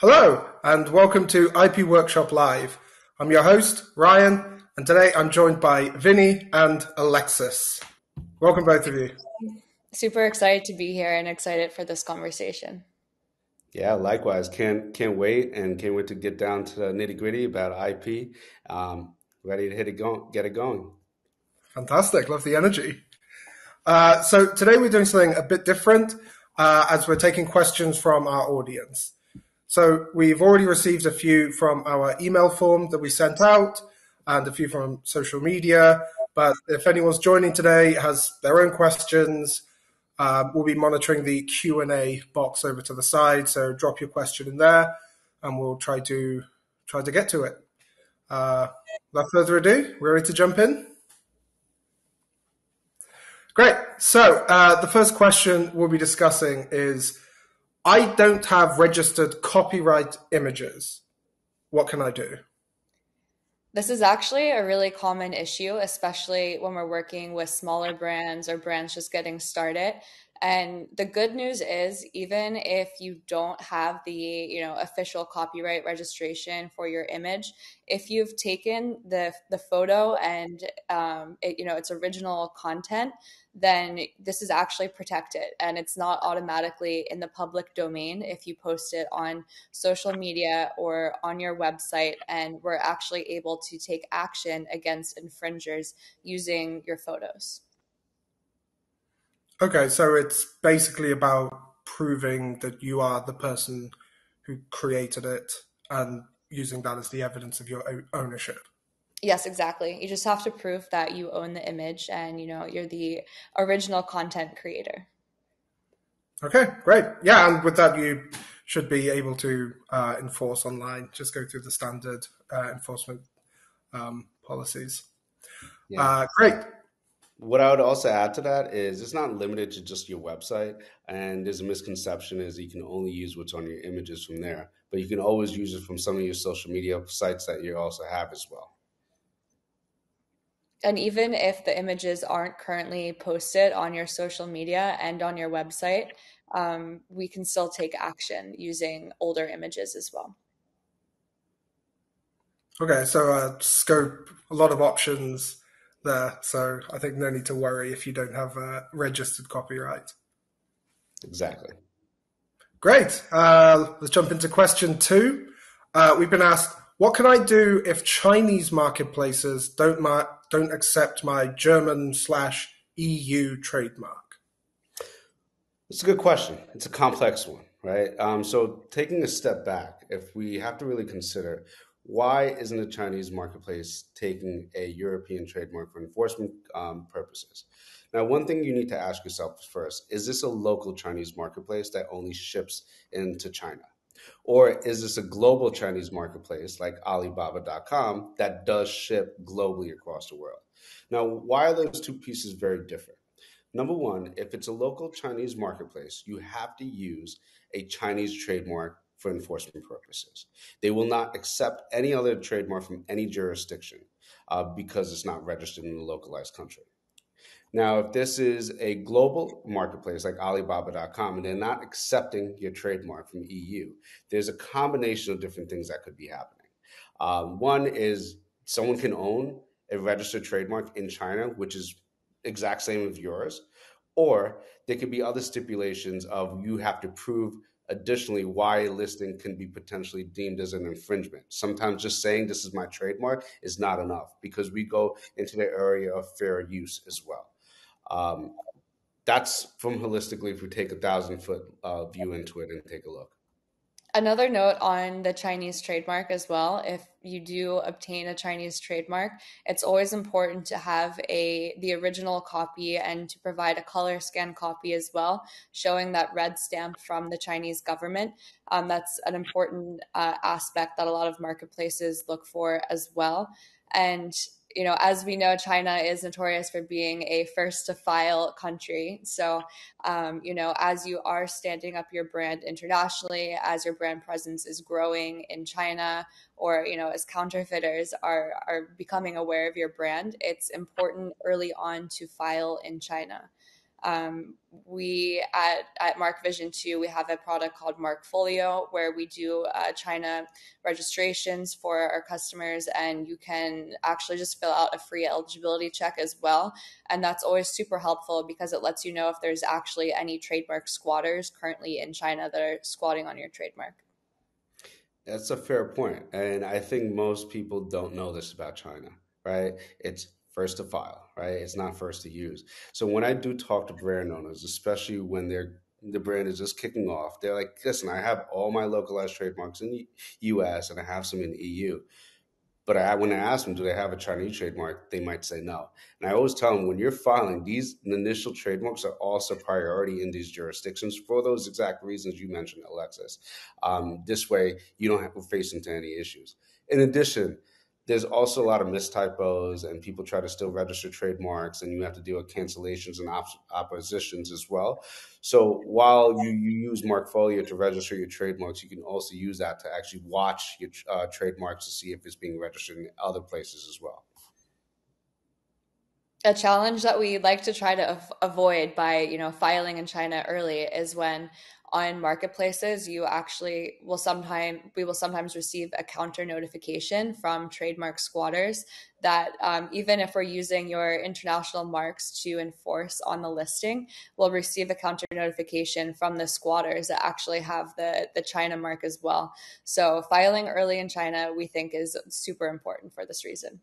Hello, and welcome to IP Workshop Live. I'm your host, Ryan, and today I'm joined by Vinny and Alexis. Welcome, both of you. Super excited to be here and excited for this conversation. Yeah, likewise. Can't wait and can't wait to get down to the nitty gritty about IP. Ready to get it going. Fantastic, love the energy. So today we're doing something a bit different as we're taking questions from our audience. So we've already received a few from our email form that we sent out and a few from social media. But if anyone's joining today has their own questions, we'll be monitoring the Q&A box over to the side. So drop your question in there and we'll try to get to it. Without further ado, we're ready to jump in? Great. So the first question we'll be discussing is, I don't have registered copyright images. What can I do? This is actually a really common issue, especially when we're working with smaller brands or brands just getting started. And the good news is, even if you don't have the official copyright registration for your image, if you've taken the photo and its original content, then this is actually protected and it's not automatically in the public domain if you post it on social media or on your website, and we're actually able to take action against infringers using your photos. Okay, so it's basically about proving that you are the person who created it and using that as the evidence of your ownership. Yes, exactly. You just have to prove that you own the image and you're the original content creator. Okay, great. Yeah, and with that, you should be able to enforce online. Just go through the standard enforcement policies. Yeah. Great. What I would also add to that is it's not limited to just your website. And there's a misconception is you can only use what's on your images from there, but you can always use it from some of your social media sites that you also have as well. And even if the images aren't currently posted on your social media and on your website, we can still take action using older images as well. Okay, so scope, a lot of options there. So I think no need to worry if you don't have registered copyright. Exactly. Great. Let's jump into question 2. We've been asked, what can I do if Chinese marketplaces don't accept my German/EU trademark? It's a good question. It's a complex one, right? So taking a step back, if we have to really consider why isn't the Chinese marketplace taking a European trademark for enforcement purposes? Now, one thing you need to ask yourself first, is this a local Chinese marketplace that only ships into China? Or is this a global Chinese marketplace like Alibaba.com that does ship globally across the world? Now, why are those two pieces very different? Number one, if it's a local Chinese marketplace, you have to use a Chinese trademark for enforcement purposes. They will not accept any other trademark from any jurisdiction because it's not registered in the localized country. Now, if this is a global marketplace like Alibaba.com and they're not accepting your trademark from EU, there's a combination of different things that could be happening. One is someone can own a registered trademark in China, which is exact same as yours, or there could be other stipulations of you have to prove additionally why a listing can be potentially deemed as an infringement. Sometimes just saying this is my trademark is not enough because we go into the area of fair use as well. Um, that's from holistically if we take 1,000-foot view into it and take a look. Another note on the Chinese trademark as well. If you do obtain a Chinese trademark, it's always important to have the original copy and to provide a color scan copy as well, showing that red stamp from the Chinese government. That's an important aspect that a lot of marketplaces look for as well. And as we know, China is notorious for being a first to file country. So as you are standing up your brand internationally, as your brand presence is growing in China, or, as counterfeiters are becoming aware of your brand, it's important early on to file in China. We at Mark Vision 2, we have a product called Markfolio where we do China registrations for our customers, and you can actually just fill out a free eligibility check as well. And that's always super helpful because it lets you know if there's actually any trademark squatters currently in China that are squatting on your trademark. That's a fair point. And I think most people don't know this about China, right? It's first to file, right? It's not first to use. So when I do talk to brand owners, especially when the brand is just kicking off, they're like, listen, I have all my localized trademarks in the US and I have some in the EU. But when I ask them, do they have a Chinese trademark? They might say no. And I always tell them when you're filing, these initial trademarks are also priority in these jurisdictions for those exact reasons you mentioned, Alexis. This way, you don't have to face into any issues. In addition, there's also a lot of mistypos and people try to still register trademarks and you have to deal with cancellations and oppositions as well. So while you use Markfolio to register your trademarks, you can also use that to actually watch your trademarks to see if it's being registered in other places as well. A challenge that we like to try to avoid by filing in China early is when on marketplaces you actually we will sometimes receive a counter notification from trademark squatters that even if we're using your international marks to enforce on the listing, we'll receive a counter notification from the squatters that actually have the China mark as well. So filing early in China we think is super important for this reason.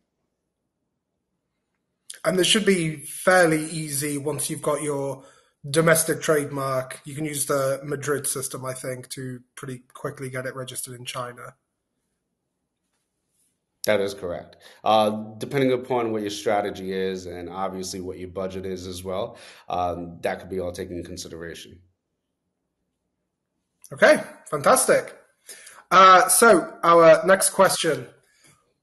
And this should be fairly easy once you've got your domestic trademark. You can use the Madrid system, I think, to pretty quickly get it registered in China. That is correct. Depending upon what your strategy is and obviously what your budget is as well, that could be all taken into consideration. Okay, fantastic. So our next question.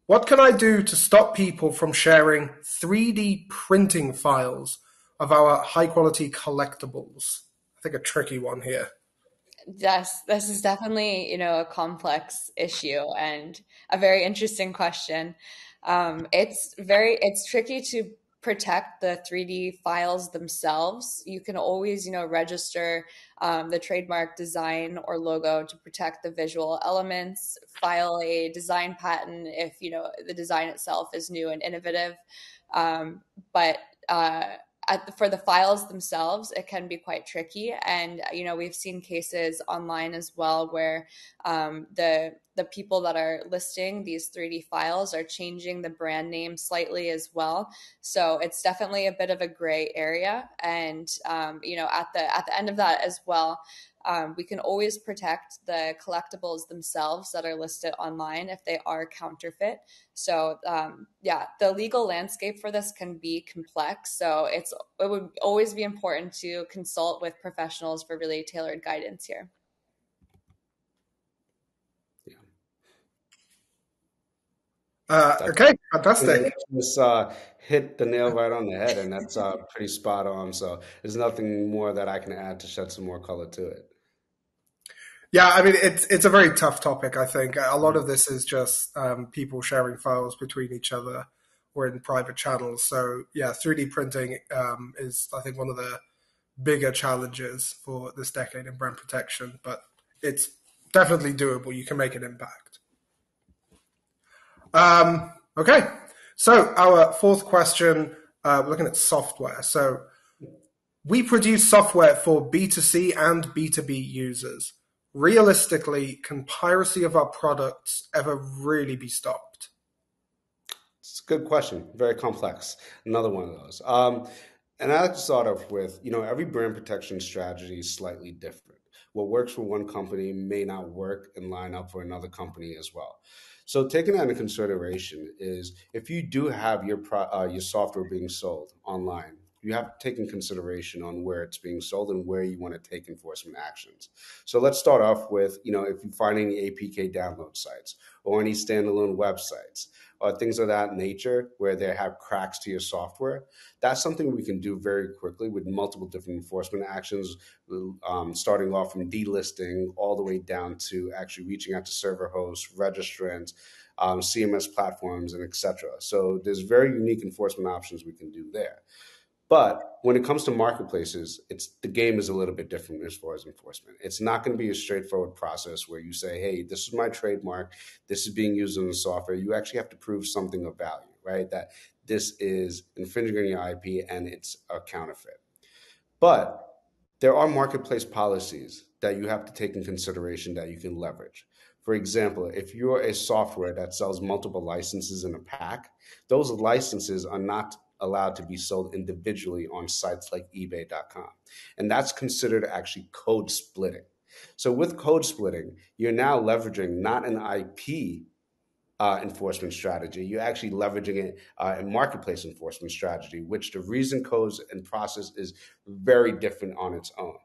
What can I do to stop people from sharing 3D printing files of our high-quality collectibles? I think a tricky one here. Yes, this is definitely, a complex issue and a very interesting question. It's tricky to protect the 3D files themselves. You can always, register the trademark design or logo to protect the visual elements, file a design patent if, the design itself is new and innovative. But for the files themselves, it can be quite tricky. And, we've seen cases online as well where the people that are listing these 3D files are changing the brand name slightly as well. So it's definitely a bit of a gray area. And, at the end of that as well, we can always protect the collectibles themselves that are listed online if they are counterfeit. So the legal landscape for this can be complex. So it would always be important to consult with professionals for really tailored guidance here. Okay, fantastic. Just hit the nail right on the head, and that's pretty spot on. So there's nothing more that I can add to shed some more color to it. Yeah, I mean, it's a very tough topic, I think. A lot of this is just people sharing files between each other or in private channels. So, yeah, 3D printing is, I think, one of the bigger challenges for this decade in brand protection, but it's definitely doable. You can make an impact. Okay, so our fourth question, we're looking at software. So we produce software for B2C and B2B users. Realistically, can piracy of our products ever really be stopped? It's a good question. Very complex. Another one of those. And I like to start off with, every brand protection strategy is slightly different. What works for one company may not work and line up for another company as well. So taking that into consideration is if you do have your software being sold online, you have to take in consideration on where it's being sold and where you want to take enforcement actions. So let's start off with, if you find any APK download sites or any standalone websites or things of that nature where they have cracks to your software, that's something we can do very quickly with multiple different enforcement actions, starting off from delisting all the way down to actually reaching out to server hosts, registrants, CMS platforms, and etc. So there's very unique enforcement options we can do there. But when it comes to marketplaces, the game is a little bit different as far as enforcement. It's not going to be a straightforward process where you say, "Hey, this is my trademark. This is being used in the software." You actually have to prove something of value, right? That this is infringing on your IP and it's a counterfeit. But there are marketplace policies that you have to take in consideration that you can leverage. For example, if you're a software that sells multiple licenses in a pack, those licenses are not allowed to be sold individually on sites like ebay.com. And that's considered actually code splitting. So with code splitting, you're now leveraging not an IP enforcement strategy. You're actually leveraging it in marketplace enforcement strategy, which the reason codes and process is very different on its own.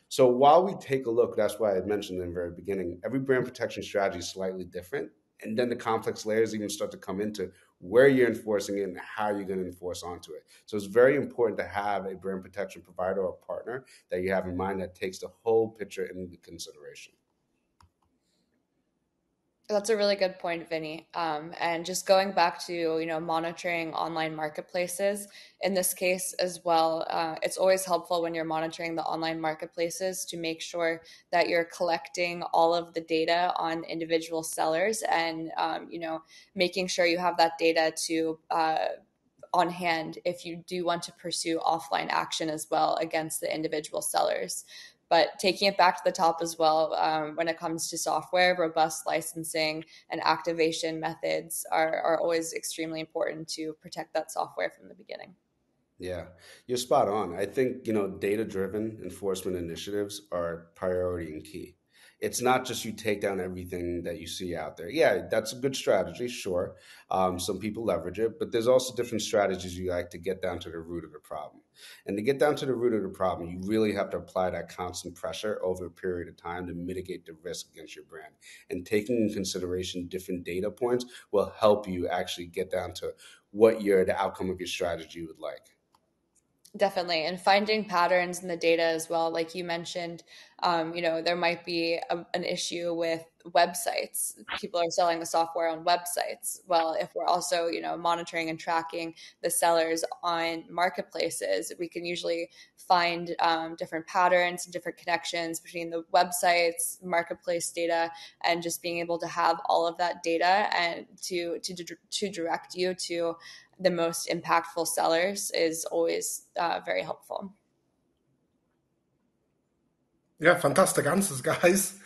So while we take a look, that's why I mentioned in the very beginning, every brand protection strategy is slightly different. And then the complex layers even start to come into where you're enforcing it and how you're going to enforce onto it. So it's very important to have a brand protection provider or partner that you have in mind that takes the whole picture into consideration. That's a really good point, Vinny. And just going back to, monitoring online marketplaces in this case as well, it's always helpful when you're monitoring the online marketplaces to make sure that you're collecting all of the data on individual sellers and, making sure you have that data to on hand if you do want to pursue offline action as well against the individual sellers. But taking it back to the top as well, when it comes to software, robust licensing and activation methods are always extremely important to protect that software from the beginning. Yeah, you're spot on. I think, data-driven enforcement initiatives are priority and key. It's not just you take down everything that you see out there. Yeah, that's a good strategy, sure. Some people leverage it, but there's also different strategies you like to get down to the root of the problem. And to get down to the root of the problem, you really have to apply that constant pressure over a period of time to mitigate the risk against your brand. And taking in consideration different data points will help you actually get down to the outcome of your strategy would like. Definitely. And finding patterns in the data as well. Like you mentioned, there might be an issue with websites. People are selling the software on websites. Well, if we're also, monitoring and tracking the sellers on marketplaces, we can usually find different patterns and different connections between the websites, marketplace data, and just being able to have all of that data and to direct you to the most impactful sellers is always very helpful. Yeah, fantastic answers, guys.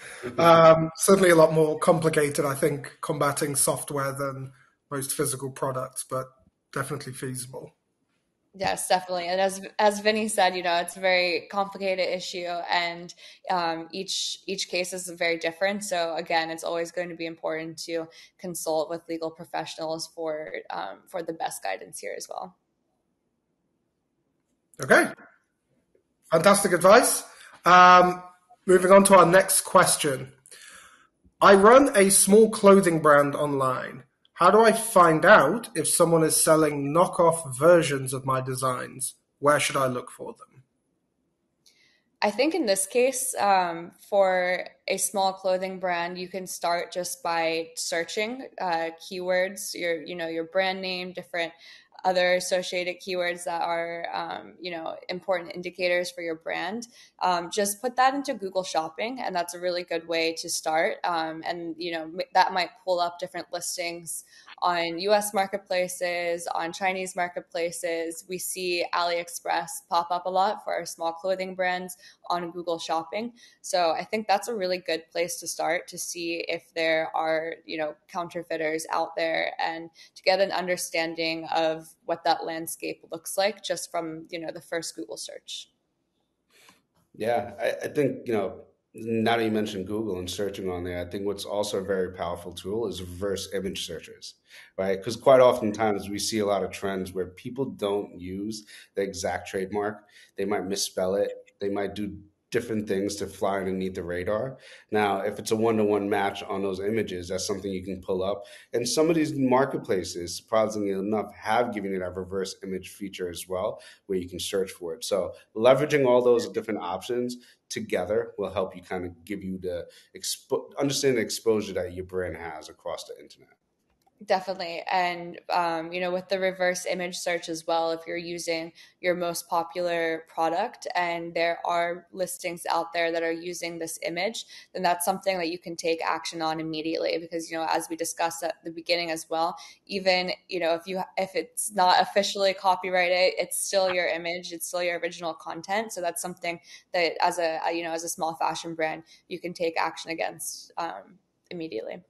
Certainly a lot more complicated, I think, combating software than most physical products, but definitely feasible. Yes, definitely. And as Vinny said, it's a very complicated issue, and each case is very different. So again, it's always going to be important to consult with legal professionals for the best guidance here as well. Okay, fantastic advice. Moving on to our next question. I run a small clothing brand online. How do I find out if someone is selling knockoff versions of my designs? Where should I look for them? I think in this case, for a small clothing brand, you can start just by searching keywords, your brand name, different other associated keywords that are, important indicators for your brand. Just put that into Google Shopping, and that's a really good way to start. And that might pull up different listings on US marketplaces, on Chinese marketplaces. We see AliExpress pop up a lot for our small clothing brands on Google Shopping. So I think that's a really good place to start to see if there are, counterfeiters out there and to get an understanding of what that landscape looks like just from, the first Google search. Yeah, I think, now that you mentioned Google and searching on there, I think what's also a very powerful tool is reverse image searches, right? Because quite oftentimes we see a lot of trends where people don't use the exact trademark. They might misspell it. They might do different things to fly underneath the radar. Now, if it's a one-to-one match on those images, that's something you can pull up. And some of these marketplaces, surprisingly enough, have given it a reverse image feature as well, where you can search for it. So leveraging all those different options together will help you kind of give you the understand the exposure that your brand has across the internet. Definitely. And, with the reverse image search as well, if you're using your most popular product and there are listings out there that are using this image, then that's something that you can take action on immediately because, as we discussed at the beginning as well, even, if it's not officially copyrighted, it's still your image, it's still your original content. So that's something that as a small fashion brand, you can take action against immediately.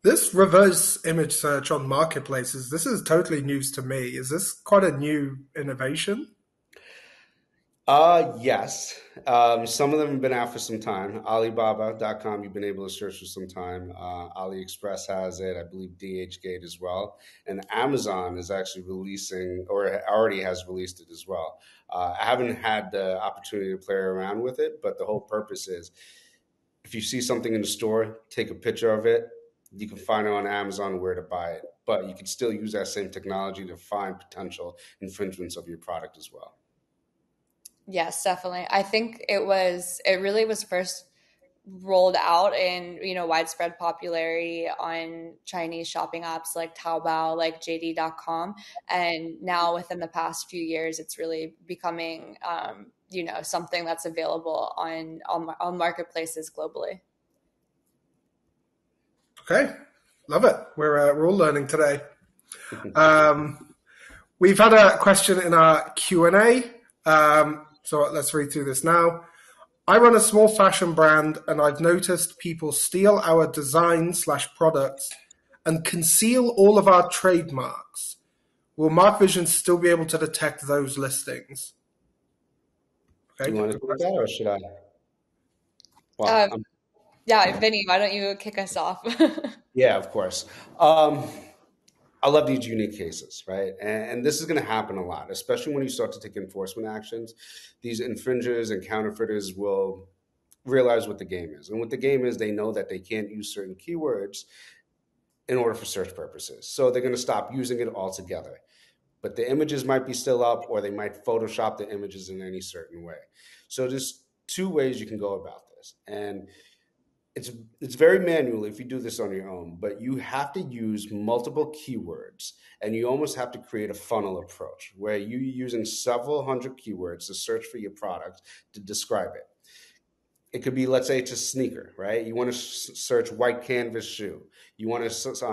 This reverse image search on marketplaces, this is totally news to me. Is this quite a new innovation? Yes. Some of them have been out for some time. Alibaba.com, you've been able to search for some time. AliExpress has it. I believe DHgate as well. And Amazon is actually releasing, or already has released it as well. I haven't had the opportunity to play around with it, but the whole purpose is if you see something in the store, take a picture of it. You can find it on Amazon where to buy it. But you can still use that same technology to find potential infringements of your product as well. Yes, definitely. I think it really was first rolled out in, widespread popularity on Chinese shopping apps like Taobao, like JD.com. And now within the past few years, it's really becoming, something that's available on marketplaces globally. Okay, love it. We're all learning today. We've had a question in our Q&A, so let's read through this now. I run a small fashion brand, and I've noticed people steal our design/products and conceal all of our trademarks. Will Mark Vision still be able to detect those listings? Do Okay. you want to take that or should I? Well, Um, yeah, Vinny, why don't you kick us off? yeah, of course. I love these unique cases, right? And this is going to happen a lot, especially when you start to take enforcement actions. These infringers and counterfeiters will realize what the game is. And what the game is, they know that they can't use certain keywords in order for search purposes. So they're going to stop using it altogether. But the images might be still up, or they might Photoshop the images in any certain way. So there's two ways you can go about this. And it's it's very manual if you do this on your own, but you have to use multiple keywords and you almost have to create a funnel approach where you're using several hundred keywords to search for your product to describe it. It could be, let's say it's a sneaker, right? You want to search white canvas shoe. You want to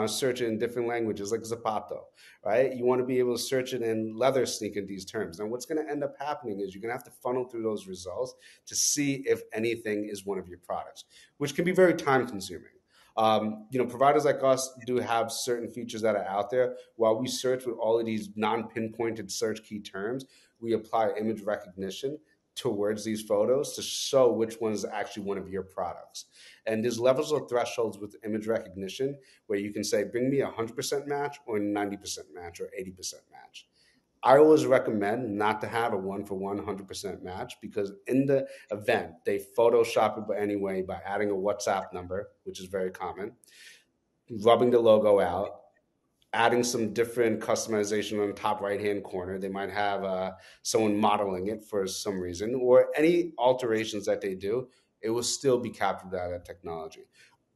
search it in different languages like zapato, right? You want to be able to search it in leather sneaker, these terms. And what's going to end up happening is you're going to have to funnel through those results to see if anything is one of your products, which can be very time consuming. Providers like us do have certain features that are out there. While we search with all of these non-pinpointed search key terms, we apply image recognition towards these photos to show which one is actually one of your products. And there's levels of thresholds with image recognition where you can say, bring me a 100% match or a 90% match or 80% match. I always recommend not to have a one for one 100% match because in the event, they Photoshop it anyway by adding a WhatsApp number, which is very common, rubbing the logo out, adding some different customization on the top right hand corner. They might have someone modeling it for some reason, or any alterations that they do, it will still be captured by that technology.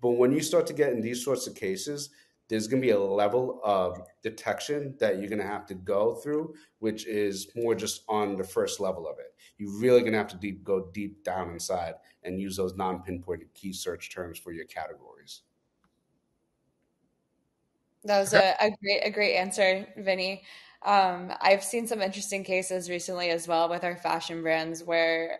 But when you start to get in these sorts of cases, there's going to be a level of detection that you're going to have to go through, which is more just on the first level of it. You're really going to have to go deep down inside and use those non-pinpointed key search terms for your categories. That was a great answer, Vinny. I've seen some interesting cases recently as well with our fashion brands where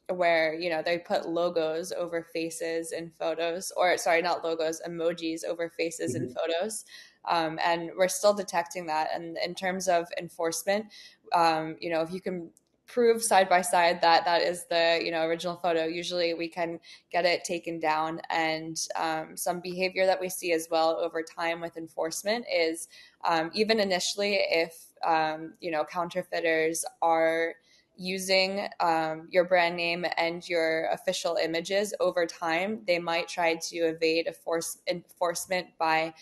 they put logos over faces in photos, or sorry, not logos, emojis over faces in Mhm. photos. And we're still detecting that. And in terms of enforcement, if you can prove side by side that that is the original photo, usually we can get it taken down. And some behavior that we see as well over time with enforcement is even initially, if counterfeiters are using your brand name and your official images over time, they might try to evade enforcement by,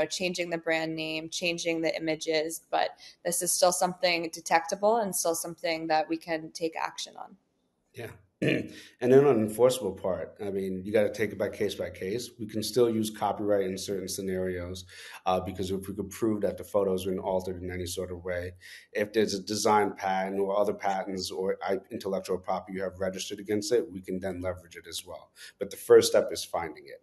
changing the brand name, changing the images. But this is still something detectable and still something that we can take action on. Yeah. And then on the enforceable part, I mean, you got to take it by case by case. We can still use copyright in certain scenarios because if we could prove that the photos were altered in any sort of way, if there's a design patent or other patents or intellectual property you have registered against it, we can then leverage it as well. But the first step is finding it.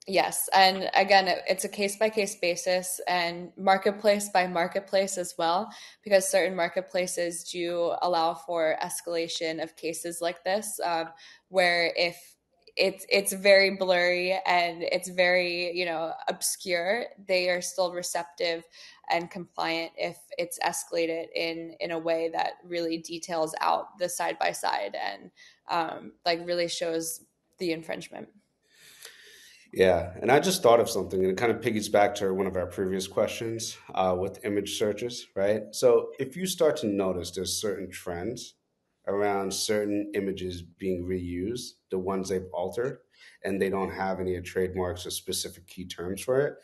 Yes. And again, it's a case by case basis and marketplace by marketplace as well, because certain marketplaces do allow for escalation of cases like this, where if it's very blurry and it's very, obscure, they are still receptive and compliant if it's escalated in a way that really details out the side by side and like really shows the infringement. Yeah, and I just thought of something, and it kind of piggies back to one of our previous questions with image searches, right? So if you start to notice there's certain trends around certain images being reused, the ones they've altered, and they don't have any trademarks or specific key terms for it,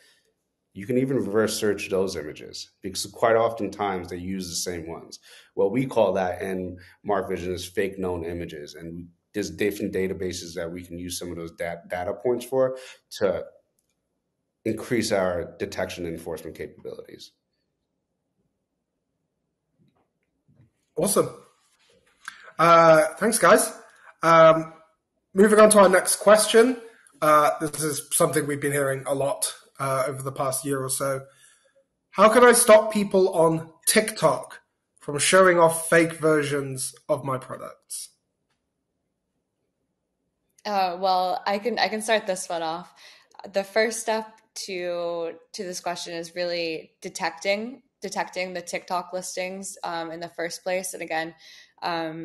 you can even reverse search those images because quite oftentimes they use the same ones. Well, we call that in Mark Vision as fake known images, and there's different databases that we can use some of those data points for to increase our detection and enforcement capabilities. Awesome. Thanks, guys. Moving on to our next question. This is something we've been hearing a lot over the past year or so. How can I stop people on TikTok from showing off fake versions of my products? Well, I can start this one off. The first step to this question is really detecting the TikTok listings in the first place. And again,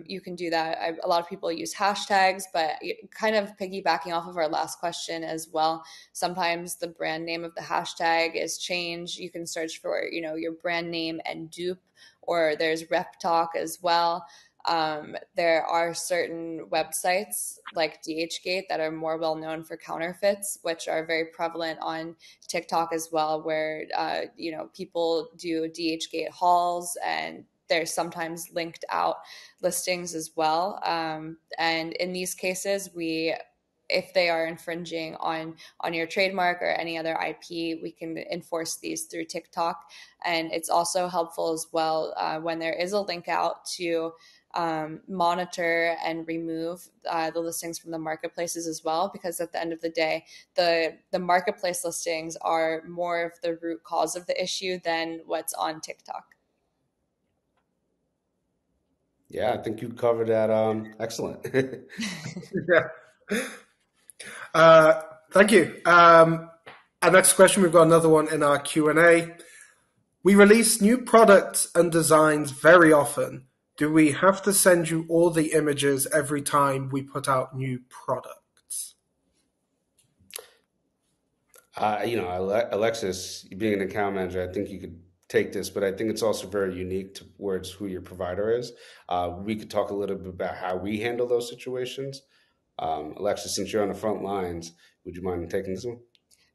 you can do that. A lot of people use hashtags, but kind of piggybacking off of our last question as well. Sometimes the brand name of the hashtag is changed. You can search for, your brand name and dupe, or there's rep talk as well. There are certain websites like DHgate that are more well known for counterfeits, which are very prevalent on TikTok as well, where people do DHgate hauls, and there's sometimes linked out listings as well. And in these cases, if they are infringing on your trademark or any other IP, we can enforce these through TikTok. And it's also helpful as well when there is a link out to monitor and remove the listings from the marketplaces as well, because at the end of the day, the marketplace listings are more of the root cause of the issue than what's on TikTok. Yeah, I think you covered that excellent. Yeah. Thank you. Our next question, we've got another one in our Q&A. We release new products and designs very often. Do we have to send you all the images every time we put out new products? Alexis, being an account manager, I think you could take this, but I think it's also very unique towards who your provider is. We could talk a little bit about how we handle those situations. Alexis, since you're on the front lines, would you mind taking this one?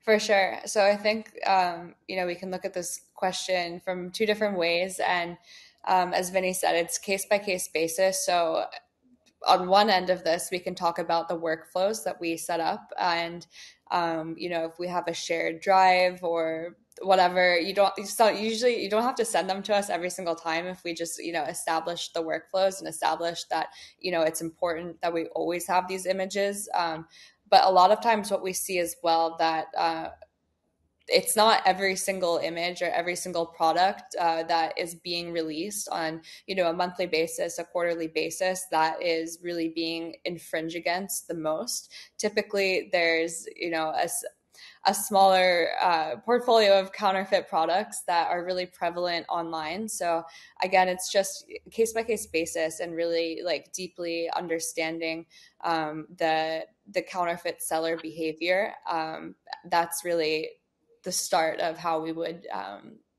For sure. So I think, we can look at this question from two different ways. And as Vinny said, it's case by case basis. So on one end of this, we can talk about the workflows that we set up. And, if we have a shared drive or whatever, you don't have to send them to us every single time. If we just, establish the workflows and establish that, it's important that we always have these images. But a lot of times what we see as well that it's not every single image or every single product that is being released on, a monthly basis, a quarterly basis, that is really being infringed against the most. Typically, there's, a smaller portfolio of counterfeit products that are really prevalent online. So again, it's just case by case basis and really like deeply understanding the counterfeit seller behavior. That's really the start of how we would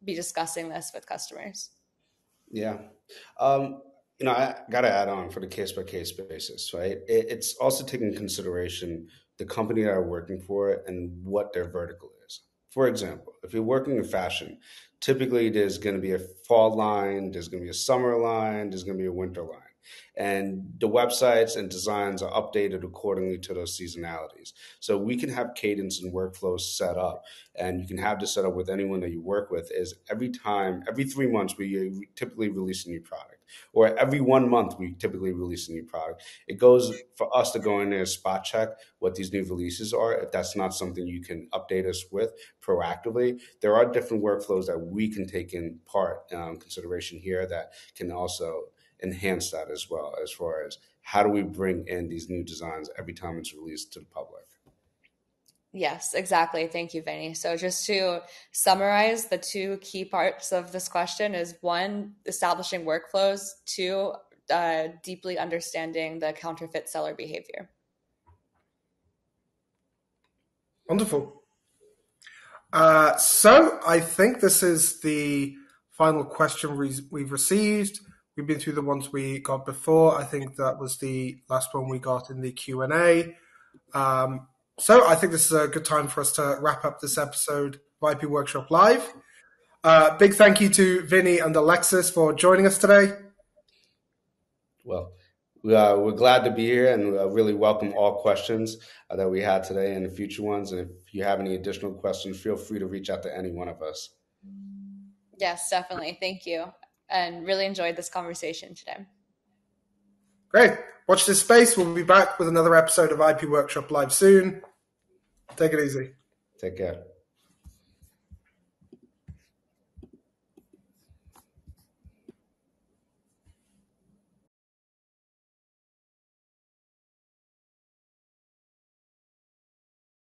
be discussing this with customers. Yeah. I got to add on for the case by case basis, right? It's also taking into consideration the company that are working for it and what their vertical is. For example, if you're working in fashion, typically there's going to be a fall line, there's going to be a summer line, there's going to be a winter line. And the websites and designs are updated accordingly to those seasonalities. So we can have cadence and workflows set up, and you can have this set up with anyone that you work with. Is every 3 months, we typically release a new product, or every 1 month, we typically release a new product. It goes for us to go in there, spot check what these new releases are. If that's not something you can update us with proactively, there are different workflows that we can take in consideration here that can also enhance that as well, as far as how do we bring in these new designs every time it's released to the public. Yes, exactly. Thank you, Vinny. So just to summarize, the two key parts of this question is one, establishing workflows, two, deeply understanding the counterfeit seller behavior. Wonderful. So I think this is the final question we've received. We've been through the ones we got before. I think that was the last one we got in the Q&A. So I think this is a good time for us to wrap up this episode of IP Workshop Live. Big thank you to Vinny and Alexis for joining us today. Well, we're glad to be here, and really welcome all questions that we had today and the future ones. And if you have any additional questions, feel free to reach out to any one of us. Yes, definitely. Thank you. And really enjoyed this conversation today. Great. Watch this space. We'll be back with another episode of IP Workshop Live soon. Take it easy. Take care.